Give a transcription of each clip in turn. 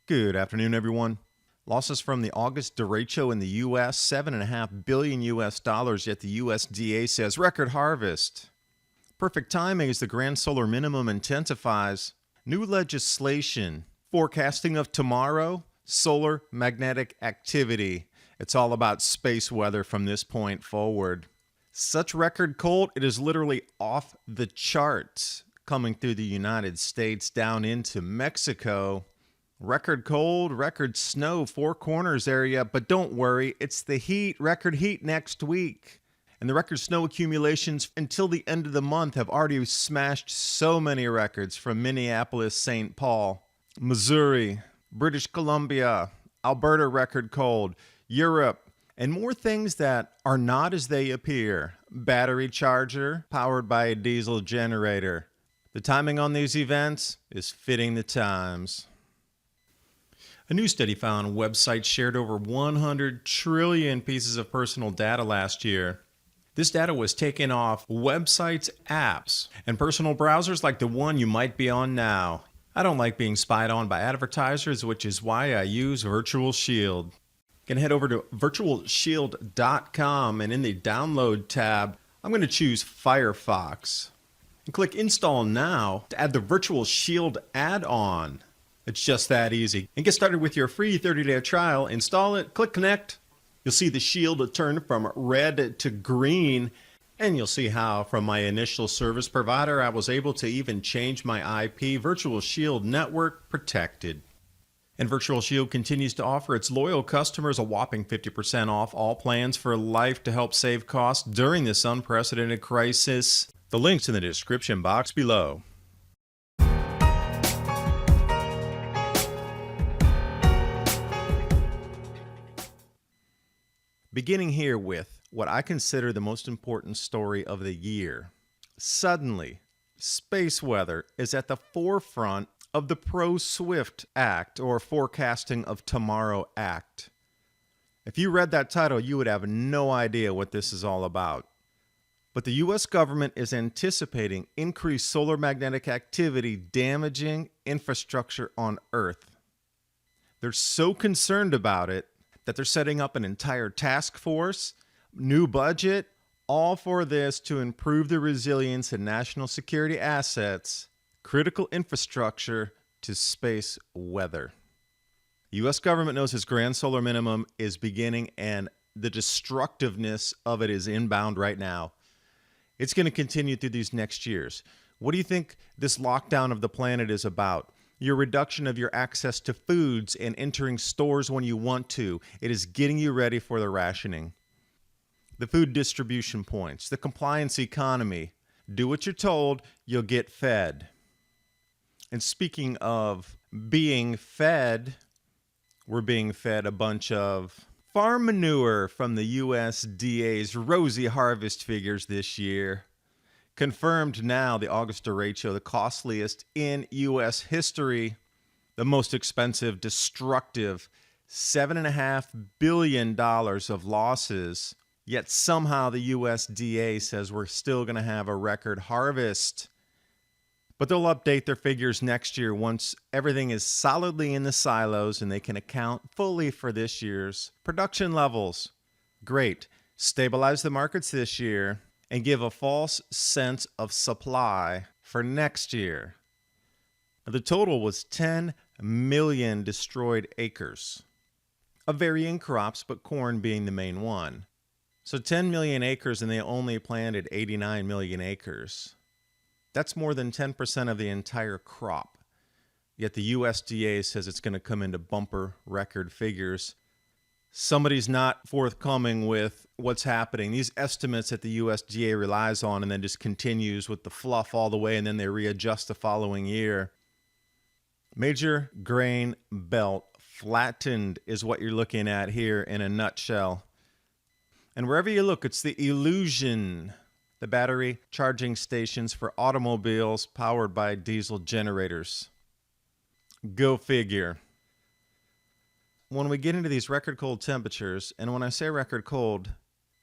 Good afternoon, everyone. Losses from the August derecho in the U.S., $7.5 billion US dollars, yet the USDA says record harvest. Perfect timing as the grand solar minimum intensifies. New legislation. Forecasting of tomorrow. Solar magnetic activity. It's all about space weather from this point forward. Such record cold, it is literally off the charts coming through the United States down into Mexico. Record cold, record snow, Four Corners area, but don't worry, it's the heat, record heat next week. And the record snow accumulations until the end of the month have already smashed so many records from Minneapolis, St. Paul, Missouri, British Columbia, Alberta record cold, Europe, and more things that are not as they appear. Battery charger powered by a diesel generator. The timing on these events is fitting the times. A new study found websites shared over 100 trillion pieces of personal data last year. This data was taken off websites, apps, and personal browsers like the one you might be on now. I don't like being spied on by advertisers, which is why I use Virtual Shield. You can head over to virtualshield.com, and in the download tab, I'm going to choose Firefox. And click Install Now to add the Virtual Shield add-on. It's just that easy. And get started with your free 30-day trial. Install it, click Connect. You'll see the shield turn from red to green. And you'll see how from my initial service provider, I was able to even change my IP. Virtual Shield Network protected. And Virtual Shield continues to offer its loyal customers a whopping 50% off all plans for life to help save costs during this unprecedented crisis. The link's in the description box below. Beginning here with what I consider the most important story of the year. Suddenly, space weather is at the forefront of the Pro-Swift Act, or Forecasting of Tomorrow Act. If you read that title, you would have no idea what this is all about. But the U.S. government is anticipating increased solar magnetic activity damaging infrastructure on Earth. They're so concerned about it that they're setting up an entire task force, new budget, all for this to improve the resilience and national security assets, critical infrastructure to space weather. The U.S. government knows its grand solar minimum is beginning and the destructiveness of it is inbound right now. It's going to continue through these next years. What do you think this lockdown of the planet is about? Your reduction of your access to foods and entering stores when you want to. It is getting you ready for the rationing. The food distribution points, the compliance economy. Do what you're told, you'll get fed. And speaking of being fed, we're being fed a bunch of farm manure from the USDA's rosy harvest figures this year. Confirmed now, the August derecho, the costliest in U.S. history, the most expensive, destructive, $7.5 billion of losses. Yet somehow the USDA says we're still going to have a record harvest. But they'll update their figures next year once everything is solidly in the silos and they can account fully for this year's production levels. Great. Stabilize the markets this year and give a false sense of supply for next year. The total was 10 million destroyed acres of varying crops, but corn being the main one. So 10 million acres, and they only planted 89 million acres. That's more than 10% of the entire crop. Yet the USDA says it's going to come into bumper record figures. Somebody's not forthcoming with what's happening. These estimates that the USDA relies on and then just continues with the fluff all the way, and then they readjust the following year. Major grain belt flattened is what you're looking at here in a nutshell. And wherever you look, it's the illusion. The battery charging stations for automobiles powered by diesel generators. Go figure. When we get into these record cold temperatures, and when I say record cold,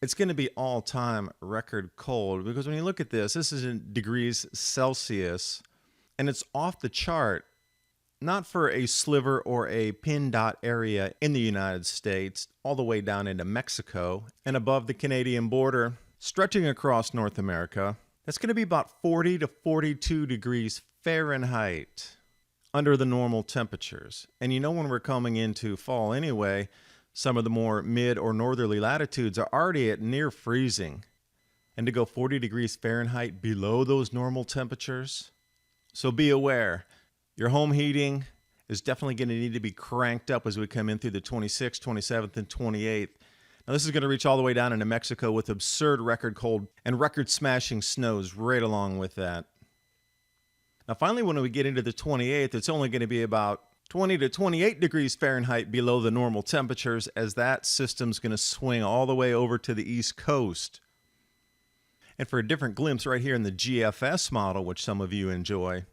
it's going to be all-time record cold, because when you look at this is in degrees Celsius, and it's off the chart not for a sliver or a pin dot area in the United States, all the way down into Mexico and above the Canadian border, stretching across North America. That's going to be about 40 to 42 degrees Fahrenheit under the normal temperatures. And you know, when we're coming into fall anyway, some of the more mid or northerly latitudes are already at near freezing. And to go 40 degrees Fahrenheit below those normal temperatures. So be aware, your home heating is definitely going to need to be cranked up as we come in through the 26th, 27th, and 28th. Now, this is going to reach all the way down into Mexico with absurd record cold and record-smashing snows right along with that. Now, finally, when we get into the 28th, it's only going to be about 20 to 28 degrees Fahrenheit below the normal temperatures as that system's going to swing all the way over to the East Coast. And for a different glimpse right here in the GFS model, which some of you enjoy,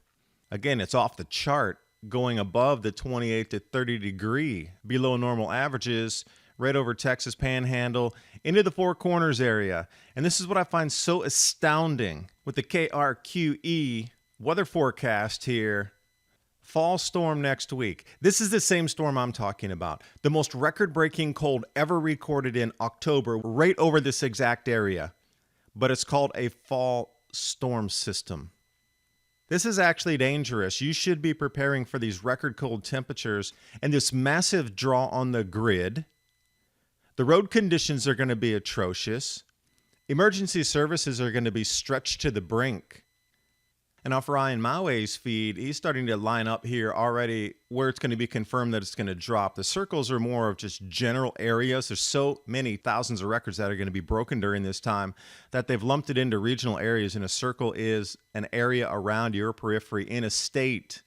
again, it's off the chart, going above the 28 to 30 degree below normal averages, right over Texas Panhandle, into the Four Corners area. And this is what I find so astounding with the KRQE weather forecast here. Fall storm next week. This is the same storm I'm talking about. The most record-breaking cold ever recorded in October, right over this exact area. But it's called a fall storm system. This is actually dangerous. You should be preparing for these record cold temperatures and this massive draw on the grid. The road conditions are going to be atrocious. Emergency services are going to be stretched to the brink. And off Ryan Maue's feed, he's starting to line up here already where it's going to be confirmed that it's going to drop. The circles are more of just general areas. There's so many thousands of records that are going to be broken during this time that they've lumped it into regional areas, and a circle is an area around your periphery in a state.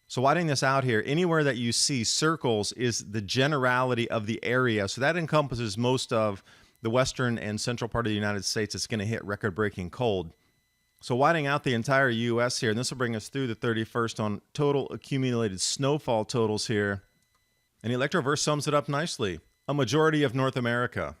So widening this out here, anywhere that you see circles is the generality of the area. So that encompasses most of the western and central part of the United States. It's going to hit record-breaking cold. So widening out the entire U.S. here, and this will bring us through the 31st on total accumulated snowfall totals here. And Electroverse sums it up nicely. A majority of North America.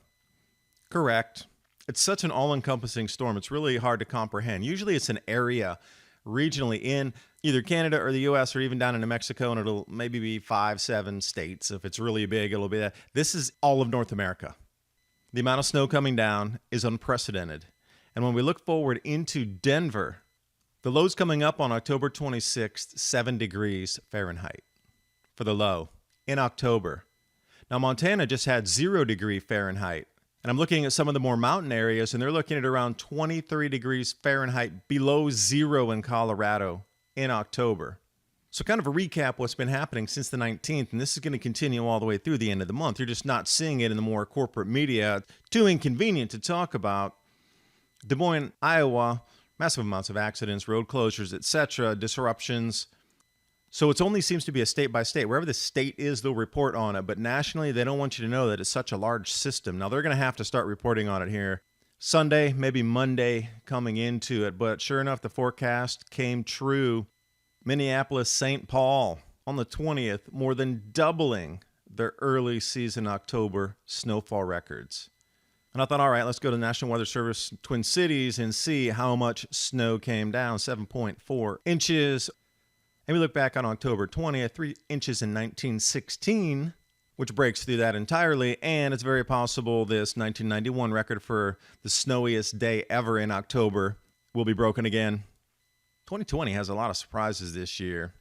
Correct. It's such an all-encompassing storm, it's really hard to comprehend. Usually it's an area regionally in either Canada or the U.S. or even down into Mexico, and it'll maybe be 5, 7 states. If it's really big, it'll be that. This is all of North America. The amount of snow coming down is unprecedented. And when we look forward into Denver, the low's coming up on October 26th, 7 degrees Fahrenheit for the low in October. Now, Montana just had 0 degree Fahrenheit. And I'm looking at some of the more mountain areas, and they're looking at around 23 degrees Fahrenheit below zero in Colorado in October. So kind of a recap what's been happening since the 19th, and this is going to continue all the way through the end of the month. You're just not seeing it in the more corporate media. Too inconvenient to talk about. Des Moines, Iowa, massive amounts of accidents, road closures, etc., disruptions. So it only seems to be a state by state. Wherever the state is, they'll report on it. But nationally, they don't want you to know that it's such a large system. Now, they're going to have to start reporting on it here Sunday, maybe Monday coming into it. But sure enough, the forecast came true. Minneapolis, St. Paul on the 20th, more than doubling their early season October snowfall records. And I thought, all right, let's go to the National Weather Service Twin Cities and see how much snow came down, 7.4 inches. And we look back on October 20th, 3 inches in 1916, which breaks through that entirely. And it's very possible this 1991 record for the snowiest day ever in October will be broken again. 2020 has a lot of surprises this year.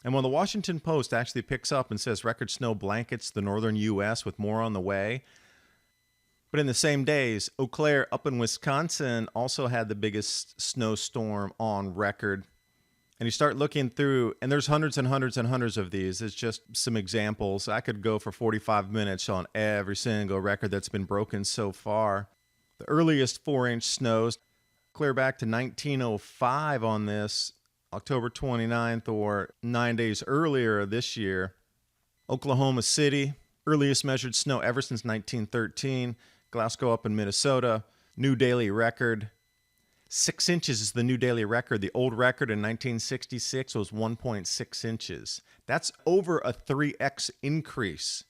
And when the Washington Post actually picks up and says record snow blankets the northern U.S. with more on the way, but in the same days, Eau Claire up in Wisconsin also had the biggest snowstorm on record. And you start looking through, and there's hundreds and hundreds and hundreds of these. It's just some examples. I could go for 45 minutes on every single record that's been broken so far. The earliest 4-inch snows, clear back to 1905 on this, October 29th or 9 days earlier this year. Oklahoma City, earliest measured snow ever since 1913. Glasgow up in Minnesota, new daily record. 6 inches is the new daily record. The old record in 1966 was 1.6 inches. That's over a 3x increase.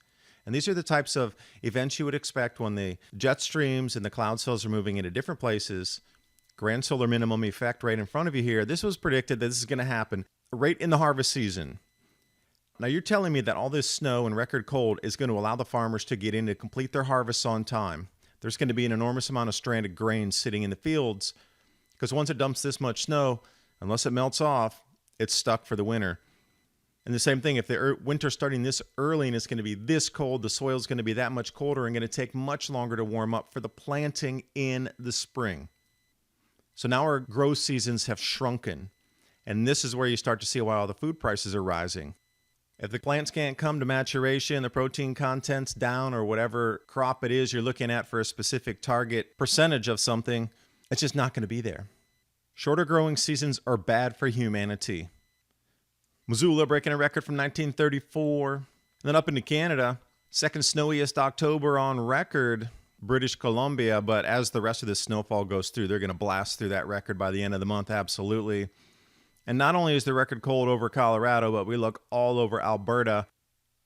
And these are the types of events you would expect when the jet streams and the cloud cells are moving into different places. Grand solar minimum effect right in front of you here. This was predicted that this is going to happen right in the harvest season. Now, you're telling me that all this snow and record cold is going to allow the farmers to get in to complete their harvests on time. There's going to be an enormous amount of stranded grain sitting in the fields because once it dumps this much snow, unless it melts off, it's stuck for the winter. And the same thing, if the winter's starting this early and it's going to be this cold, the soil's going to be that much colder and going to take much longer to warm up for the planting in the spring. So now our growth seasons have shrunken. And this is where you start to see why all the food prices are rising. If the plants can't come to maturation, the protein content's down, or whatever crop it is you're looking at for a specific target percentage of something, it's just not going to be there. Shorter growing seasons are bad for humanity. Missoula breaking a record from 1934. And then up into Canada, second snowiest October on record, British Columbia. But as the rest of this snowfall goes through, they're going to blast through that record by the end of the month, absolutely. And not only is the record cold over Colorado, but we look all over Alberta.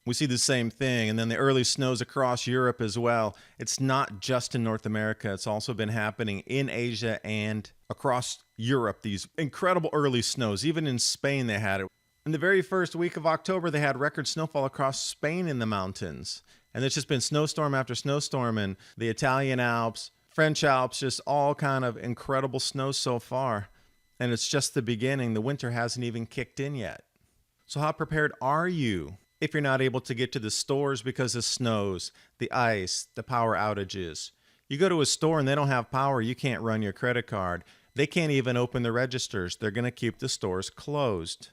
We see the same thing. And then the early snows across Europe as well. It's not just in North America. It's also been happening in Asia and across Europe. These incredible early snows. Even in Spain they had it. In the very first week of October, they had record snowfall across Spain in the mountains. And it's just been snowstorm after snowstorm in the Italian Alps, French Alps, just all kind of incredible snow so far. And it's just the beginning. The winter hasn't even kicked in yet. So how prepared are you if you're not able to get to the stores because of snows, the ice, the power outages? You go to a store and they don't have power, you can't run your credit card. They can't even open the registers. They're going to keep the stores closed.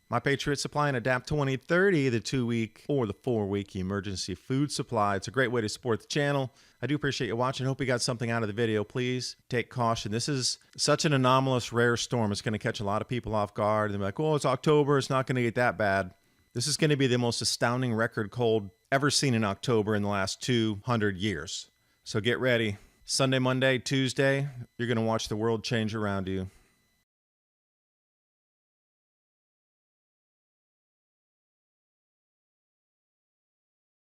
My Patriot Supply and Adapt 2030, the 2-week or the 4-week emergency food supply. It's a great way to support the channel. I do appreciate you watching. Hope you got something out of the video. Please take caution. This is such an anomalous, rare storm. It's going to catch a lot of people off guard. They're like, oh, it's October. It's not going to get that bad. This is going to be the most astounding record cold ever seen in October in the last 200 years. So get ready. Sunday, Monday, Tuesday, you're going to watch the world change around you.